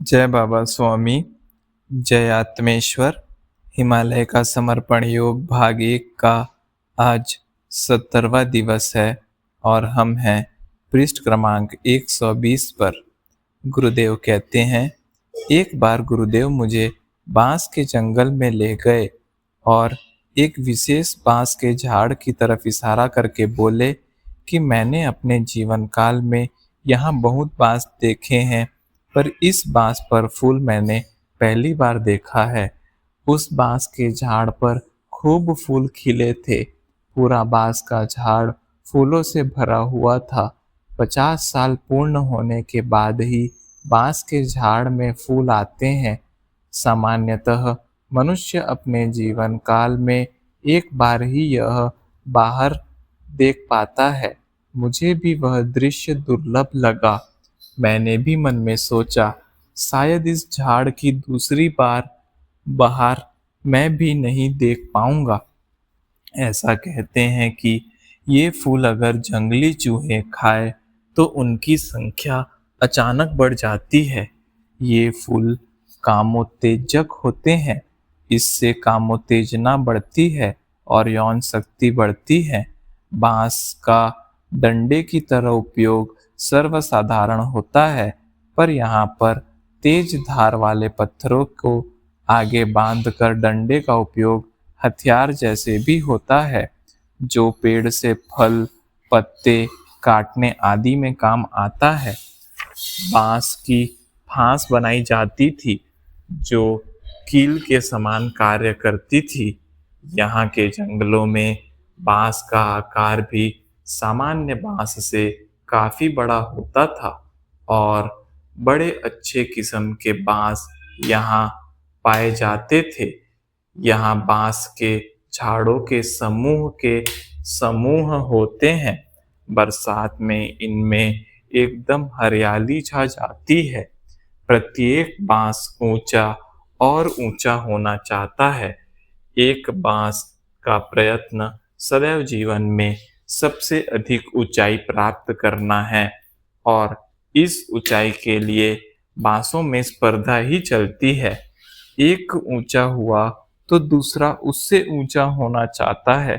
जय बाबा स्वामी, जय आत्मेश्वर। हिमालय का समर्पण योग भाग 1 का आज 70वां दिवस है और हम हैं पृष्ठ क्रमांक 120 पर। गुरुदेव कहते हैं, एक बार गुरुदेव मुझे बांस के जंगल में ले गए और एक विशेष बांस के झाड़ की तरफ इशारा करके बोले कि मैंने अपने जीवन काल में यहाँ बहुत बांस देखे हैं, पर इस बांस पर फूल मैंने पहली बार देखा है। उस बांस के झाड़ पर खूब फूल खिले थे। पूरा बांस का झाड़ फूलों से भरा हुआ था। 50 साल पूर्ण होने के बाद ही बांस के झाड़ में फूल आते हैं। सामान्यतः मनुष्य अपने जीवन काल में एक बार ही यह बाहर देख पाता है। मुझे भी वह दृश्य दुर्लभ लगा। मैंने भी मन में सोचा, शायद इस झाड़ की दूसरी बार बहार मैं भी नहीं देख पाऊंगा। ऐसा कहते हैं कि ये फूल अगर जंगली चूहे खाए तो उनकी संख्या अचानक बढ़ जाती है। ये फूल कामोत्तेजक होते हैं। इससे कामोत्तेजना बढ़ती है और यौन शक्ति बढ़ती है। बांस का डंडे की तरह उपयोग सर्वसाधारण होता है, पर यहाँ पर तेज धार वाले पत्थरों को आगे बांधकर डंडे का उपयोग हथियार जैसे भी होता है, जो पेड़ से फल पत्ते काटने आदि में काम आता है। बांस की फांस बनाई जाती थी जो कील के समान कार्य करती थी। यहाँ के जंगलों में बांस का आकार भी सामान्य बांस से काफी बड़ा होता था और बड़े अच्छे किस्म के बांस यहाँ पाए जाते थे। यहाँ बांस के झाड़ों के समूह होते हैं। बरसात में इनमें एकदम हरियाली छा जाती है। प्रत्येक बांस ऊंचा और ऊंचा होना चाहता है। एक बांस का प्रयत्न सदैव जीवन में सबसे अधिक ऊंचाई प्राप्त करना है और इस ऊंचाई के लिए बांसों में स्पर्धा ही चलती है। एक ऊंचा हुआ तो दूसरा उससे ऊंचा होना चाहता है,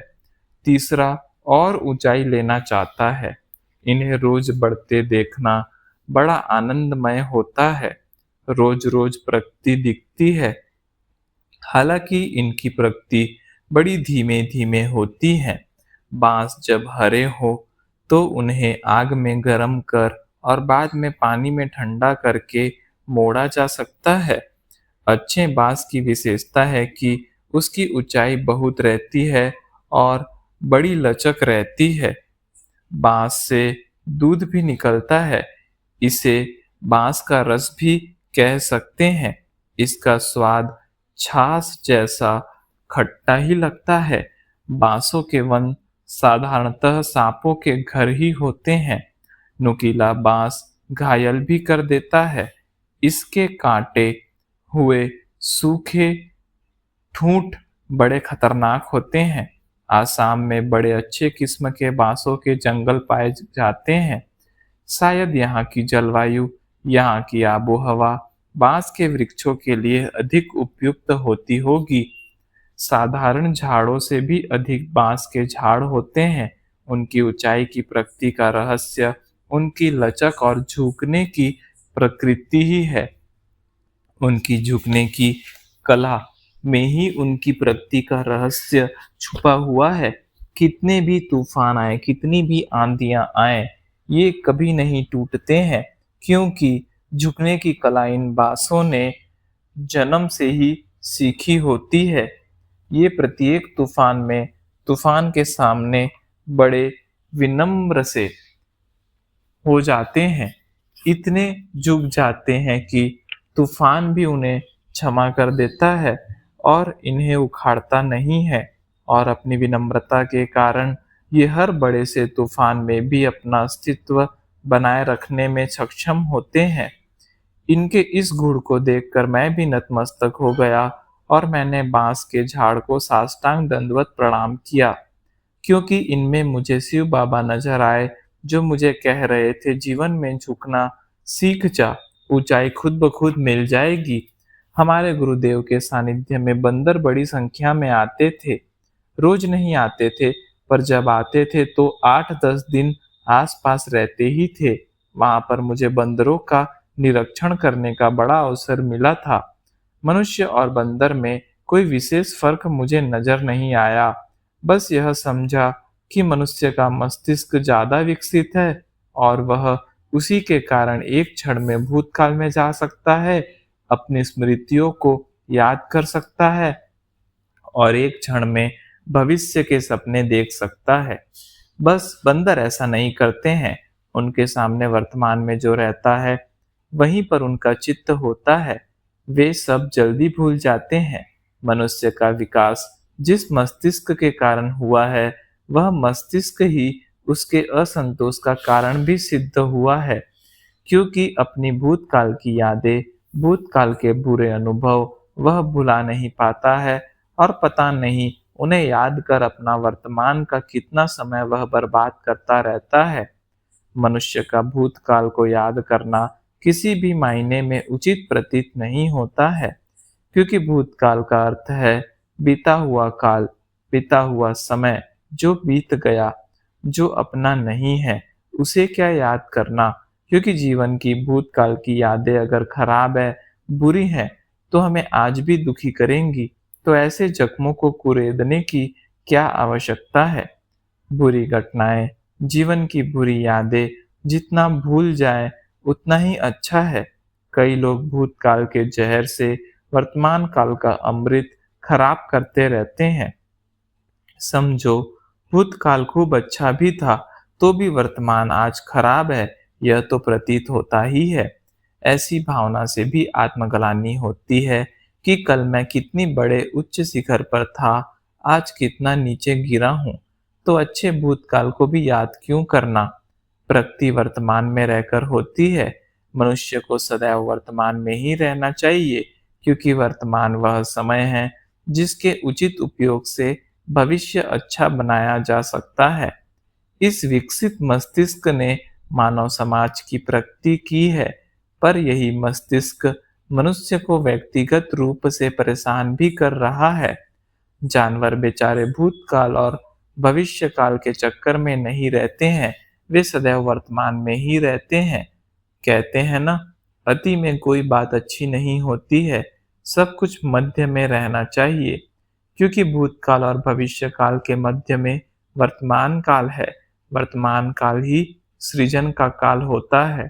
तीसरा और ऊंचाई लेना चाहता है। इन्हें रोज बढ़ते देखना बड़ा आनंदमय होता है। रोज रोज प्रगति दिखती है। हालांकि इनकी प्रगति बड़ी धीमे धीमे होती है। बांस जब हरे हो तो उन्हें आग में गर्म कर और बाद में पानी में ठंडा करके मोड़ा जा सकता है। अच्छे बांस की विशेषता है कि उसकी ऊंचाई बहुत रहती है और बड़ी लचक रहती है। बांस से दूध भी निकलता है। इसे बांस का रस भी कह सकते हैं। इसका स्वाद छाछ जैसा खट्टा ही लगता है। बांसों के वन साधारणतः सांपों के घर ही होते हैं। नुकीला बांस घायल भी कर देता है। इसके कांटे हुए सूखे ठूंठ बड़े खतरनाक होते हैं। आसाम में बड़े अच्छे किस्म के बांसों के जंगल पाए जाते हैं। शायद यहाँ की जलवायु, यहाँ की आबोहवा बांस के वृक्षों के लिए अधिक उपयुक्त होती होगी। साधारण झाड़ों से भी अधिक बांस के झाड़ होते हैं। उनकी ऊंचाई की प्रकृति का रहस्य उनकी लचक और झुकने की प्रकृति ही है। उनकी झुकने की कला में ही उनकी प्रगति का रहस्य छुपा हुआ है। कितने भी तूफान आए, कितनी भी आंधियां आए, ये कभी नहीं टूटते हैं, क्योंकि झुकने की कला इन बांसों ने जन्म से ही सीखी होती है। ये प्रत्येक तूफान के सामने बड़े विनम्र से हो जाते हैं। इतने झुक जाते हैं कि तूफान भी उन्हें क्षमा कर देता है और इन्हें उखाड़ता नहीं है, और अपनी विनम्रता के कारण ये हर बड़े से तूफान में भी अपना अस्तित्व बनाए रखने में सक्षम होते हैं। इनके इस गुण को देखकर मैं भी नतमस्तक हो गया और मैंने बांस के झाड़ को साष्टांग दंडवत प्रणाम किया, क्योंकि इनमें मुझे शिव बाबा नजर आए, जो मुझे कह रहे थे, जीवन में झुकना सीख जा, ऊंचाई खुद ब खुद मिल जाएगी। हमारे गुरुदेव के सानिध्य में बंदर बड़ी संख्या में आते थे। रोज नहीं आते थे, पर जब आते थे तो 8-10 दिन आसपास रहते ही थे। वहां पर मुझे बंदरों का निरीक्षण करने का बड़ा अवसर मिला था। मनुष्य और बंदर में कोई विशेष फर्क मुझे नजर नहीं आया। बस यह समझा कि मनुष्य का मस्तिष्क ज्यादा विकसित है और वह उसी के कारण एक क्षण में भूतकाल में जा सकता है, अपनी स्मृतियों को याद कर सकता है और एक क्षण में भविष्य के सपने देख सकता है। बस बंदर ऐसा नहीं करते हैं। उनके सामने वर्तमान में जो रहता है, वहीं पर उनका चित्त होता है। वे सब जल्दी भूल जाते हैं। मनुष्य का विकास जिस मस्तिष्क के कारण हुआ है, वह मस्तिष्क ही उसके असंतोष का कारण भी सिद्ध हुआ है। क्योंकि अपनी भूतकाल की यादें, भूतकाल के बुरे अनुभव वह भुला नहीं पाता है और पता नहीं उन्हें याद कर अपना वर्तमान का कितना समय वह बर्बाद करता रहता है। मनुष्य का भूतकाल को याद करना किसी भी मायने में उचित प्रतीत नहीं होता है, क्योंकि भूतकाल का अर्थ है बीता हुआ काल, बीता हुआ समय जो बीत गया, जो अपना नहीं है, उसे क्या याद करना। क्योंकि जीवन की भूतकाल की यादें अगर खराब है, बुरी हैं, तो हमें आज भी दुखी करेंगी। तो ऐसे जख्मों को कुरेदने की क्या आवश्यकता है। बुरी घटनाएं, जीवन की बुरी यादें जितना भूल जाएं उतना ही अच्छा है। कई लोग भूतकाल के जहर से वर्तमान काल का अमृत खराब करते रहते हैं। समझो, भूतकाल खूब अच्छा भी था, तो भी वर्तमान आज खराब है, यह तो प्रतीत होता ही है। ऐसी भावना से भी आत्मग्लानि होती है कि कल मैं कितनी बड़े उच्च शिखर पर था, आज कितना नीचे गिरा हूँ। तो अच्छे भूतकाल को भी याद क्यों करना। प्रकृति वर्तमान में रहकर होती है। मनुष्य को सदैव वर्तमान में ही रहना चाहिए, क्योंकि वर्तमान वह समय है जिसके उचित उपयोग से भविष्य अच्छा बनाया जा सकता है। इस विकसित मस्तिष्क ने मानव समाज की प्रगति की है, पर यही मस्तिष्क मनुष्य को व्यक्तिगत रूप से परेशान भी कर रहा है। जानवर बेचारे भूतकाल और भविष्य काल के चक्कर में नहीं रहते हैं, वे सदैव वर्तमान में ही रहते हैं। कहते हैं ना, अति में कोई बात अच्छी नहीं होती है, सब कुछ मध्य में रहना चाहिए। क्योंकि भूतकाल और भविष्य काल के मध्य में वर्तमान काल है। वर्तमान काल ही सृजन का काल होता है।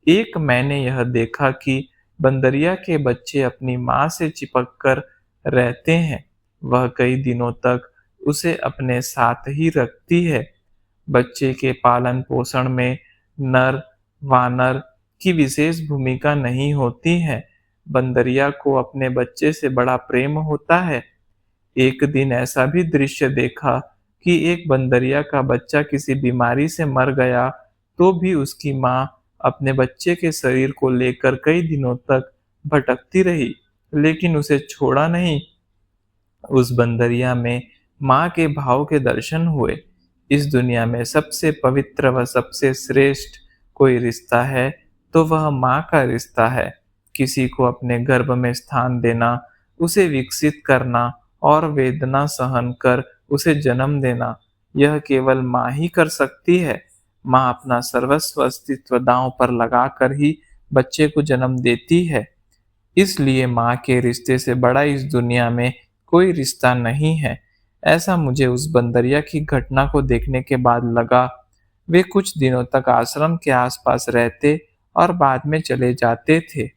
एक मैंने यह देखा कि बंदरिया के बच्चे अपनी माँ से चिपक कर रहते हैं। वह कई दिनों तक उसे अपने साथ ही रखती है। बच्चे के पालन पोषण में नर वानर की विशेष भूमिका नहीं होती है। बंदरिया को अपने बच्चे से बड़ा प्रेम होता है। एक दिन ऐसा भी दृश्य देखा कि एक बंदरिया का बच्चा किसी बीमारी से मर गया, तो भी उसकी माँ अपने बच्चे के शरीर को लेकर कई दिनों तक भटकती रही, लेकिन उसे छोड़ा नहीं। उस बंदरिया में माँ के भाव के दर्शन हुए। इस दुनिया में सबसे पवित्र व सबसे श्रेष्ठ कोई रिश्ता है, तो वह माँ का रिश्ता है। किसी को अपने गर्भ में स्थान देना, उसे विकसित करना और वेदना सहन कर उसे जन्म देना, यह केवल माँ ही कर सकती है। माँ अपना सर्वस्व अस्तित्व दांव पर लगाकर ही बच्चे को जन्म देती है। इसलिए माँ के रिश्ते से बड़ा इस दुनिया में कोई रिश्ता नहीं है। ऐसा मुझे उस बंदरिया की घटना को देखने के बाद लगा। वे कुछ दिनों तक आश्रम के आसपास रहते और बाद में चले जाते थे।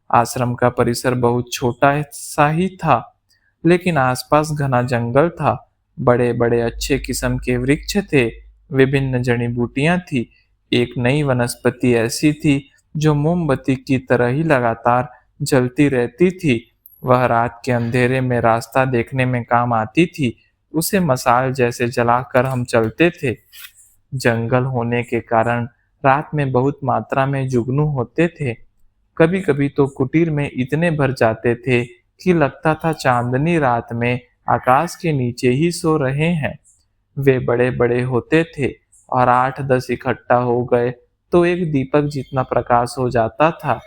आश्रम का परिसर बहुत छोटा सा ही था, लेकिन आसपास घना जंगल था। बड़े बड़े अच्छे किस्म के वृक्ष थे, विभिन्न जड़ी बूटियां थी। एक नई वनस्पति ऐसी थी जो मोमबत्ती की तरह ही लगातार जलती रहती थी। वह रात के अंधेरे में रास्ता देखने में काम आती थी। उसे मशाल जैसे जलाकर हम चलते थे। जंगल होने के कारण रात में बहुत मात्रा में जुगनू होते थे। कभी कभी तो कुटीर में इतने भर जाते थे कि लगता था चांदनी रात में आकाश के नीचे ही सो रहे हैं। वे बड़े बड़े होते थे और 8-10 इकट्ठा हो गए तो एक दीपक जितना प्रकाश हो जाता था।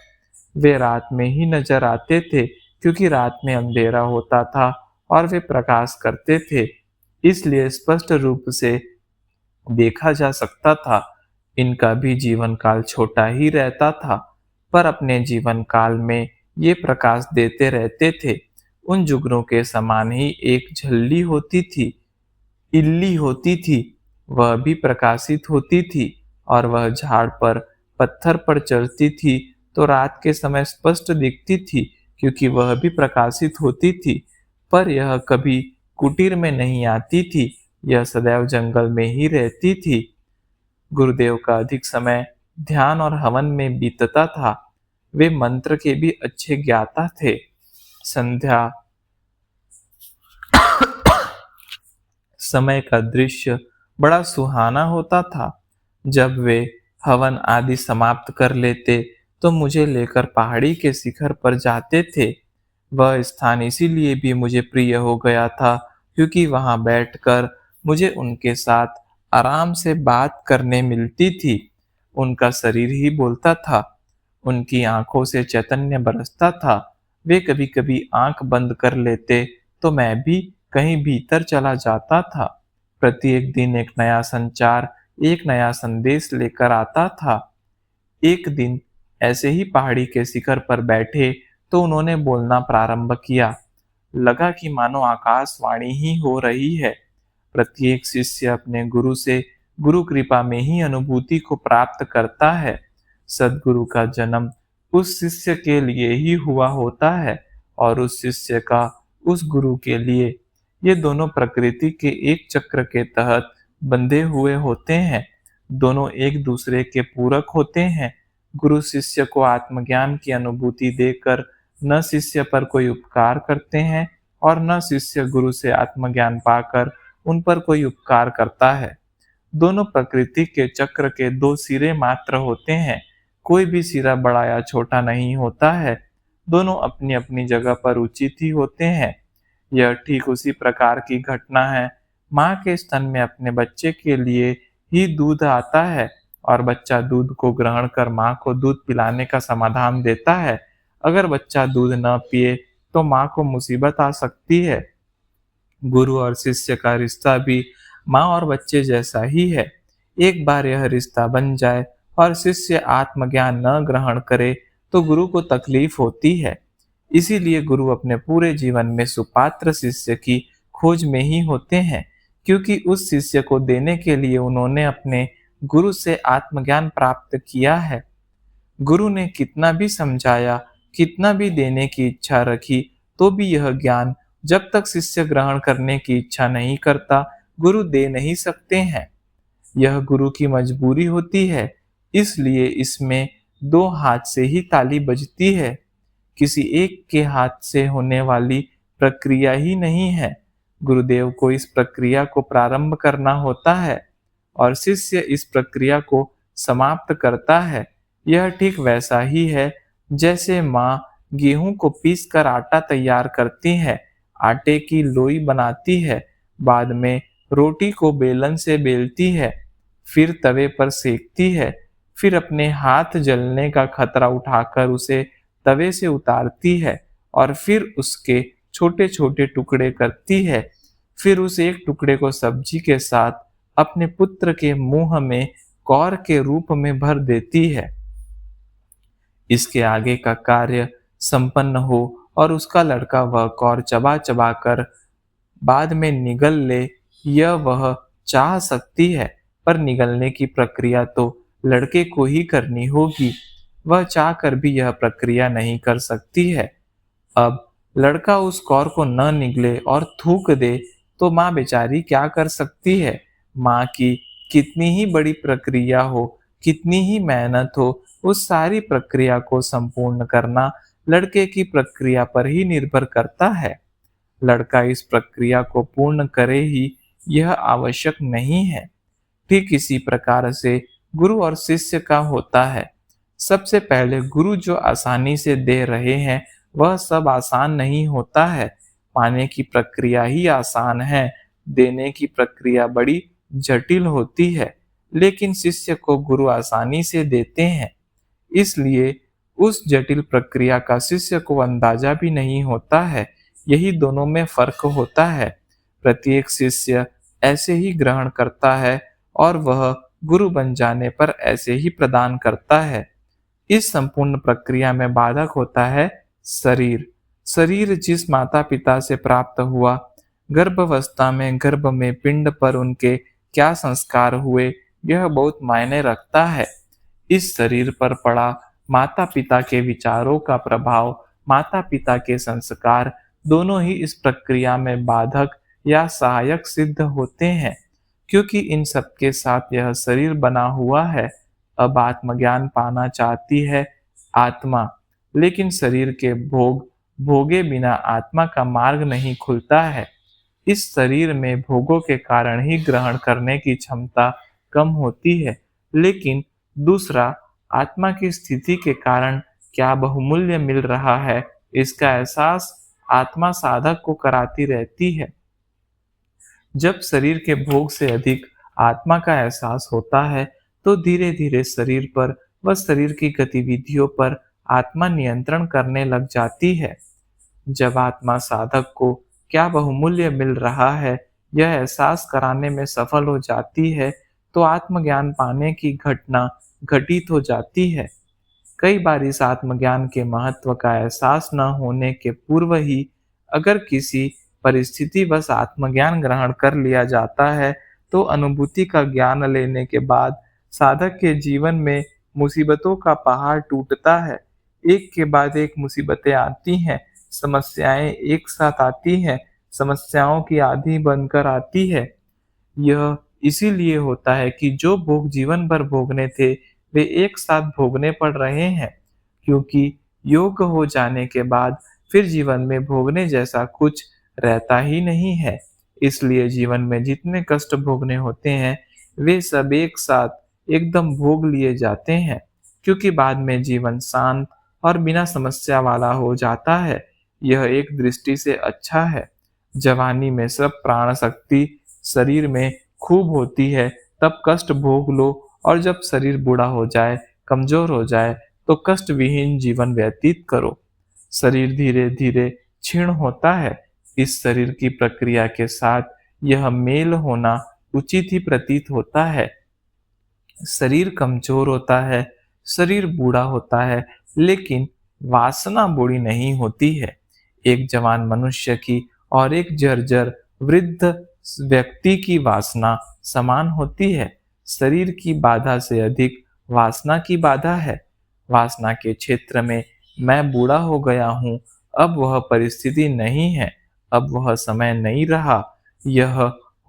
वे रात में ही नजर आते थे, क्योंकि रात में अंधेरा होता था और वे प्रकाश करते थे, इसलिए स्पष्ट रूप से देखा जा सकता था। इनका भी जीवन काल छोटा ही रहता था, पर अपने जीवन काल में ये प्रकाश देते रहते थे। उन जुगनू के समान ही एक झल्ली होती थी, इल्ली होती थी, वह भी प्रकाशित होती थी, और वह झाड़ पर पत्थर पर चढ़ती थी तो रात के समय स्पष्ट दिखती थी, क्योंकि वह भी प्रकाशित होती थी। पर यह कभी कुटीर में नहीं आती थी, यह सदैव जंगल में ही रहती थी। गुरुदेव का अधिक समय ध्यान और हवन में बीतता था। वे मंत्र के भी अच्छे ज्ञाता थे। संध्या समय का दृश्य बड़ा सुहाना होता था। जब वे हवन आदि समाप्त कर लेते तो मुझे लेकर पहाड़ी के शिखर पर जाते थे। वह स्थान इसीलिए भी मुझे प्रिय हो गया था, क्योंकि वहां बैठकर मुझे उनके साथ आराम से बात करने मिलती थी। उनका शरीर ही बोलता था, उनकी आंखों से चैतन्य बरसता था। वे कभी-कभी आंख बंद कर लेते तो मैं भी कहीं भीतर चला जाता था। प्रत्येक दिन एक नया संचार, एक नया संदेश लेकर आता था। एक दिन ऐसे ही पहाड़ी के शिखर पर बैठे तो उन्होंने बोलना प्रारंभ किया। लगा कि मानो आकाशवाणी ही हो रही है। प्रत्येक शिष्य अपने गुरु से गुरु कृपा में ही अनुभूति को प्राप्त करता है। सद्गुरु का जन्म उस शिष्य के लिए ही हुआ होता है और उस शिष्य का उस गुरु के लिए। ये दोनों प्रकृति के एक चक्र के तहत बंधे हुए होते हैं। दोनों एक दूसरे के पूरक होते हैं। गुरु शिष्य को आत्मज्ञान की अनुभूति देकर न शिष्य पर कोई उपकार करते हैं और न शिष्य गुरु से आत्मज्ञान पाकर उन पर कोई उपकार करता है। दोनों प्रकृति के चक्र के दो सिरे मात्र होते हैं। कोई भी सिरा बड़ा या छोटा नहीं होता है। दोनों अपनी अपनी जगह पर उचित ही होते हैं। यह ठीक उसी प्रकार की घटना है। माँ के स्तन में अपने बच्चे के लिए ही दूध आता है और बच्चा दूध को ग्रहण कर माँ को दूध पिलाने का समाधान देता है। अगर बच्चा दूध न पिए तो माँ को मुसीबत आ सकती है। गुरु और शिष्य का रिश्ता भी माँ और बच्चे जैसा ही है। एक बार यह रिश्ता बन जाए और शिष्य आत्मज्ञान न ग्रहण करे तो गुरु को तकलीफ होती है। इसीलिए गुरु अपने पूरे जीवन में सुपात्र शिष्य की खोज में ही होते हैं, क्योंकि उस शिष्य को देने के लिए उन्होंने अपने गुरु से आत्मज्ञान प्राप्त किया है। गुरु ने कितना भी समझाया, कितना भी देने की इच्छा रखी, तो भी यह ज्ञान जब तक शिष्य ग्रहण करने की इच्छा नहीं करता, गुरु दे नहीं सकते हैं। यह गुरु की मजबूरी होती है, इसलिए इसमें दो हाथ से ही ताली बजती है। किसी एक के हाथ से होने वाली प्रक्रिया ही नहीं है। गुरुदेव को इस प्रक्रिया को प्रारंभ करना होता है और शिष्य इस प्रक्रिया को समाप्त करता है। यह ठीक वैसा ही है जैसे माँ गेहूं को पीसकर आटा तैयार करती है, आटे की लोई बनाती है, बाद में रोटी को बेलन से बेलती है, फिर तवे पर सेकती है, फिर अपने हाथ जलने का खतरा उठाकर उसे तवे से उतारती है और फिर उसके छोटे छोटे टुकड़े करती है। फिर उस एक टुकड़े को सब्जी के साथ अपने पुत्र के मुंह में कौर के रूप में भर देती है। इसके आगे का कार्य संपन्न हो और उसका लड़का वह कौर चबा चबा कर बाद में निगल ले, यह वह चाह सकती है, पर निगलने की प्रक्रिया तो लड़के को ही करनी होगी। वह चाह कर भी यह प्रक्रिया नहीं कर सकती है। अब लड़का उस कौर को न निगले और थूक दे तो माँ बेचारी क्या कर सकती है। माँ की कितनी ही बड़ी प्रक्रिया हो, कितनी ही मेहनत हो, उस सारी प्रक्रिया को संपूर्ण करना लड़के की प्रक्रिया पर ही निर्भर करता है। लड़का इस प्रक्रिया को पूर्ण करे ही यह आवश्यक नहीं है। ठीक इसी प्रकार से गुरु और शिष्य का होता है। सबसे पहले गुरु जो आसानी से दे रहे हैं वह सब आसान नहीं होता है। पाने की प्रक्रिया ही आसान है, देने की प्रक्रिया बड़ी जटिल होती है। लेकिन शिष्य को गुरु आसानी से देते हैं, इसलिए उस जटिल प्रक्रिया का शिष्य को अंदाजा भी नहीं होता है। यही दोनों में फर्क होता है। प्रत्येक शिष्य ऐसे ही ग्रहण करता है और वह गुरु बन जाने पर ऐसे ही प्रदान करता है। इस संपूर्ण प्रक्रिया में बाधक होता है शरीर। शरीर जिस माता पिता से प्राप्त हुआ, गर्भावस्था में गर्भ में पिंड पर उनके क्या संस्कार हुए, यह बहुत मायने रखता है। इस शरीर पर पड़ा माता पिता के विचारों का प्रभाव, माता पिता के संस्कार, दोनों ही इस प्रक्रिया में बाधक या सहायक सिद्ध होते हैं। क्योंकि इन सब के साथ यह शरीर बना हुआ है। अब आत्मज्ञान पाना चाहती है आत्मा, लेकिन शरीर के भोग भोगे बिना आत्मा का मार्ग नहीं खुलता है। इस शरीर में भोगों के कारण ही ग्रहण करने की क्षमता कम होती है, लेकिन दूसरा, आत्मा की स्थिति के कारण क्या बहुमूल्य मिल रहा है, इसका एहसास आत्मा साधक को कराती रहती है। जब शरीर के भोग से अधिक आत्मा का एहसास होता है, तो धीरे धीरे शरीर पर व शरीर की गतिविधियों पर आत्मा नियंत्रण करने लग जाती है। जब आत्मा साधक को क्या बहुमूल्य मिल रहा है, यह एहसास कराने में सफल हो जाती है, तो आत्मज्ञान पाने की घटना घटित हो जाती है। कई बार इस आत्मज्ञान के महत्व का एहसास न होने के पूर्व ही अगर किसी परिस्थितिवश आत्मज्ञान ग्रहण कर लिया जाता है, तो अनुभूति का ज्ञान लेने के बाद साधक के जीवन में मुसीबतों का पहाड़ टूटता है। एक के बाद एक मुसीबतें आती हैं, समस्याएं एक साथ आती हैं, समस्याओं की आंधी बनकर आती है। यह इसीलिए होता है कि जो भोग जीवन भर भोगने थे, वे एक साथ भोगने पड़ रहे हैं, क्योंकि योग हो जाने के बाद फिर जीवन में भोगने जैसा कुछ रहता ही नहीं है। इसलिए जीवन में जितने कष्ट भोगने होते हैं, वे सब एक साथ एकदम भोग लिए जाते हैं, क्योंकि बाद में जीवन शांत और बिना समस्या वाला हो जाता है। यह एक दृष्टि से अच्छा है। जवानी में सब प्राण शक्ति शरीर में खूब होती है, तब कष्ट भोग लो, और जब शरीर बूढ़ा हो जाए, कमजोर हो जाए, तो कष्ट विहीन जीवन व्यतीत करो। शरीर धीरे धीरे क्षीण होता है। इस शरीर की प्रक्रिया के साथ यह मेल होना उचित ही प्रतीत होता है। शरीर कमजोर होता है, शरीर बूढ़ा होता है, लेकिन वासना बूढ़ी नहीं होती है। एक जवान मनुष्य की और एक जर्जर वृद्ध व्यक्ति की वासना समान होती है। शरीर की बाधा से अधिक वासना की बाधा है। वासना के क्षेत्र में मैं बूढ़ा हो गया हूँ, अब वह परिस्थिति नहीं है, अब वह समय नहीं रहा, यह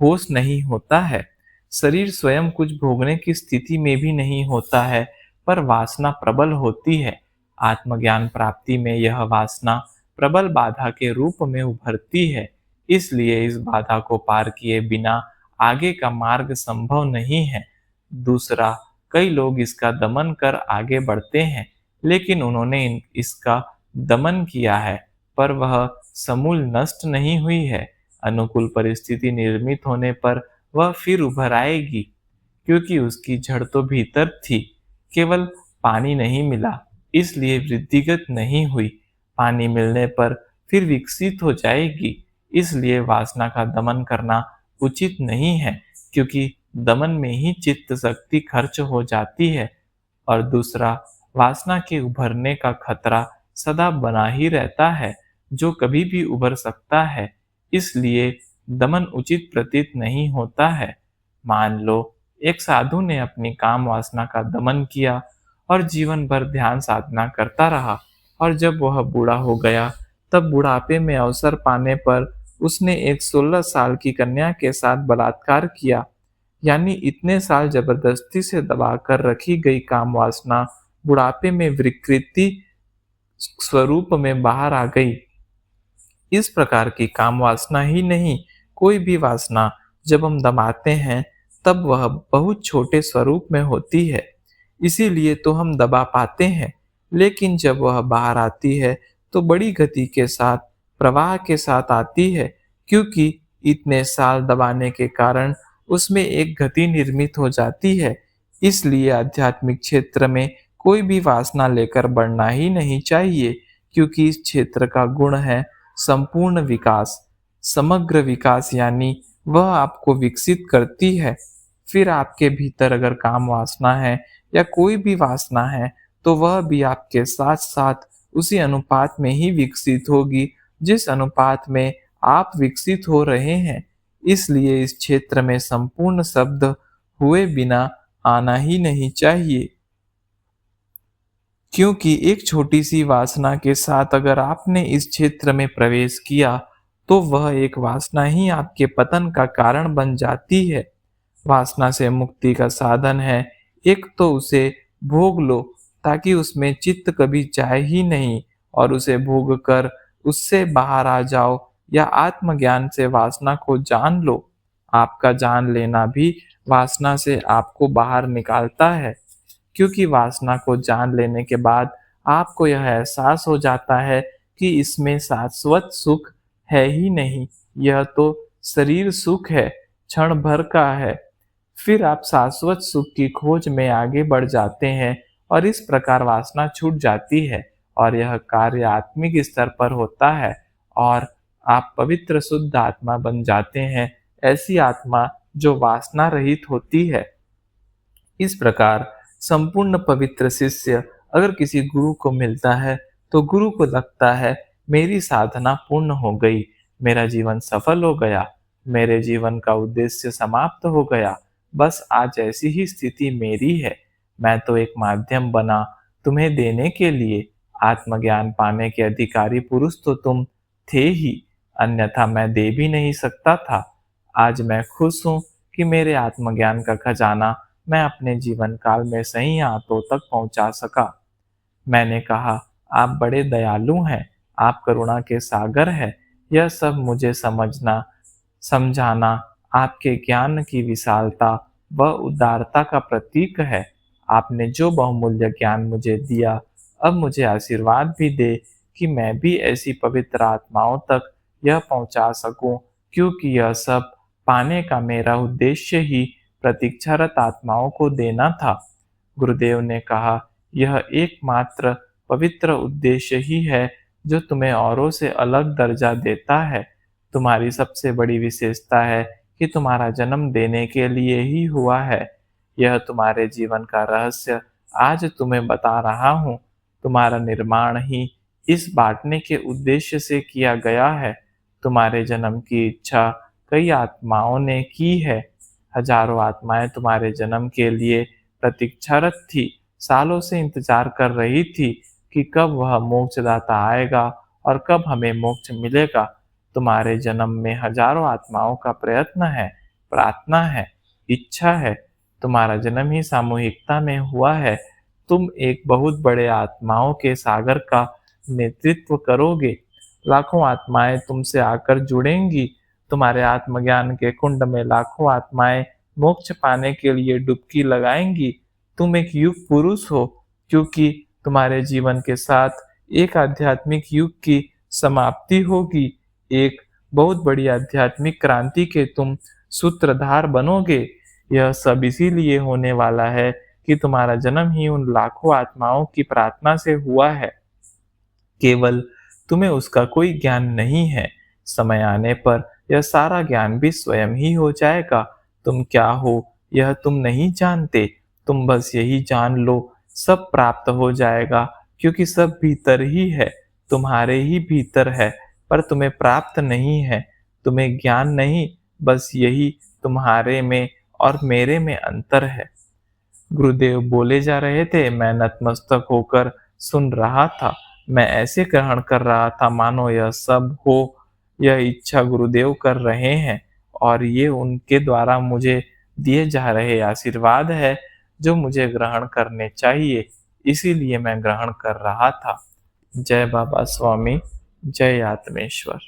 होश नहीं होता है। शरीर स्वयं कुछ भोगने की स्थिति में भी नहीं होता है, पर वासना प्रबल होती है। आत्मज्ञान प्राप्ति में यह वासना प्रबल बाधा के रूप में उभरती है। इसलिए इस बाधा को पार किए बिना आगे का मार्ग संभव नहीं है। दूसरा, कई लोग इसका दमन कर आगे बढ़ते हैं, लेकिन उन्होंने इसका दमन किया है, पर वह समूल नष्ट नहीं हुई है। अनुकूल परिस्थिति निर्मित होने पर वह फिर उभर आएगी, क्योंकि उसकी जड़ तो भीतर थी। केवल पानी नहीं मिला, इसलिए वृद्धिगत नहीं हुई। पानी मिलने पर फिर विकसित हो जाएगी। इसलिए वासना का दमन करना उचित नहीं है, क्योंकि दमन में ही चित्त शक्ति खर्च हो जाती है। और दूसरा, वासना के उभरने का खतरा सदा बना ही रहता है, जो कभी भी उभर सकता है। इसलिए दमन उचित प्रतीत नहीं होता है। मान लो एक साधु ने अपनी काम वासना का दमन किया और जीवन भर ध्यान साधना करता रहा, और जब वह बूढ़ा हो गया, तब बुढ़ापे में अवसर पाने पर उसने एक 16 साल की कन्या के साथ बलात्कार किया। यानी इतने साल जबरदस्ती से दबाकर रखी गई काम वासना बुढ़ापे में विकृति स्वरूप में बाहर आ गई। इस प्रकार की काम वासना ही नहीं, कोई भी वासना जब हम दबाते हैं, तब वह बहुत छोटे स्वरूप में होती है। इसीलिए तो हम दबा पाते हैं, लेकिन जब वह बाहर आती है, तो बड़ी गति के साथ, प्रवाह के साथ आती है, क्योंकि इतने साल दबाने के कारण उसमें एक गति निर्मित हो जाती है। इसलिए आध्यात्मिक क्षेत्र में कोई भी वासना लेकर बढ़ना ही नहीं चाहिए, क्योंकि इस क्षेत्र का गुण है संपूर्ण विकास। समग्र विकास यानी वह आपको विकसित करती है। फिर आपके भीतर अगर काम वासना है या कोई भी वासना है, तो वह भी आपके साथ-साथ उसी अनुपात में ही विकसित होगी, जिस अनुपात में आप विकसित हो रहे हैं। इसलिए इस क्षेत्र में संपूर्ण शब्द हुए बिना आना ही नहीं चाहिए। क्योंकि एक छोटी-सी वासना के साथ अगर आपने इस क्षेत्र में प्रवेश किया, तो वह एक वासना ही आपके पतन का कारण बन जाती है। वासना से मुक्ति का साधन है, एक तो उसे भोग लो ताकि उसमें चित्त कभी जाए ही नहीं, और उसे भोग कर उससे बाहर आ जाओ, या आत्मज्ञान से वासना को जान लो। आपका जान लेना भी वासना से आपको बाहर निकालता है, क्योंकि वासना को जान लेने के बाद आपको यह एहसास हो जाता है कि इसमें शाश्वत सुख है ही नहीं, यह तो शरीर सुख है, क्षण भर का है। फिर आप शाश्वत सुख की खोज में आगे बढ़ जाते हैं, और इस प्रकार वासना छूट जाती है, और यह कार्य आत्मिक स्तर पर होता है, और आप पवित्र शुद्ध आत्मा बन जाते हैं, ऐसी आत्मा जो वासना रहित होती है। इस प्रकार संपूर्ण पवित्र शिष्य अगर किसी गुरु को मिलता है, तो गुरु को लगता है मेरी साधना पूर्ण हो गई, मेरा जीवन सफल हो गया, मेरे जीवन का उद्देश्य समाप्त हो गया, बस आज ऐसी ही स्थिति मेरी है। मैं तो एक माध्यम बना तुम्हें देने के लिए, आत्मज्ञान पाने के अधिकारी पुरुष तो तुम थे ही, अन्यथा मैं दे भी नहीं सकता था। आज मैं खुश हूँ कि मेरे आत्मज्ञान का खजाना मैं अपने जीवन काल में सही हाथों तक पहुंचा सका। मैंने कहा, आप बड़े दयालु हैं, आप करुणा के सागर हैं। यह सब मुझे समझना, समझाना आपके ज्ञान की विशालता व उदारता का प्रतीक है। आपने जो बहुमूल्य ज्ञान मुझे दिया, अब मुझे आशीर्वाद भी दे कि मैं भी ऐसी पवित्र आत्माओं तक यह पहुंचा सकूं, क्योंकि यह सब पाने का मेरा उद्देश्य ही प्रतीक्षारत आत्माओं को देना था। गुरुदेव ने कहा, यह एकमात्र पवित्र उद्देश्य ही है जो तुम्हें औरों से अलग दर्जा देता है। तुम्हारी सबसे बड़ी विशेषता है कि तुम्हारा जन्म देने के लिए ही हुआ है। यह तुम्हारे जीवन का रहस्य आज तुम्हें बता रहा हूँ। तुम्हारा निर्माण ही इस बांटने के उद्देश्य से किया गया है। तुम्हारे जन्म की इच्छा कई आत्माओं ने की है। हजारों आत्माएं तुम्हारे जन्म के लिए प्रतीक्षारत थी, सालों से इंतजार कर रही थी कि कब वह मोक्षदाता आएगा और कब हमें मोक्ष मिलेगा। तुम्हारे जन्म में हजारों आत्माओं का प्रयत्न है, प्रार्थना है, इच्छा है। तुम्हारा जन्म ही सामूहिकता में हुआ है। तुम एक बहुत बड़े आत्माओं के सागर का नेतृत्व करोगे। लाखों आत्माएं तुमसे आकर जुड़ेंगी। तुम्हारे आत्मज्ञान के कुंड में लाखों आत्माएं मोक्ष पाने के लिए डुबकी लगाएंगी। तुम एक युग पुरुष हो, क्योंकि तुम्हारे जीवन के साथ एक आध्यात्मिक युग की समाप्ति होगी। एक बहुत बड़ी आध्यात्मिक क्रांति के तुम सूत्रधार बनोगे। यह सब इसीलिए होने वाला है कि तुम्हारा जन्म ही उन लाखों आत्माओं की प्रार्थना से हुआ है। केवल तुम्हें उसका कोई ज्ञान नहीं है। समय आने पर यह सारा ज्ञान भी स्वयं ही हो जाएगा। तुम क्या हो यह तुम नहीं जानते। तुम बस यही जान लो, सब प्राप्त हो जाएगा, क्योंकि सब भीतर ही है, तुम्हारे ही भीतर है, पर तुम्हें प्राप्त नहीं है। तुम्हें ज्ञान नहीं, बस यही तुम्हारे में और मेरे में अंतर है। गुरुदेव बोले जा रहे थे, मैं नतमस्तक होकर सुन रहा था। मैं ऐसे ग्रहण कर रहा था मानो यह सब हो, यह इच्छा गुरुदेव कर रहे हैं, और ये उनके द्वारा मुझे दिए जा रहे आशीर्वाद है जो मुझे ग्रहण करने चाहिए। इसीलिए मैं ग्रहण कर रहा था। जय बाबा स्वामी, जय आत्मेश्वर।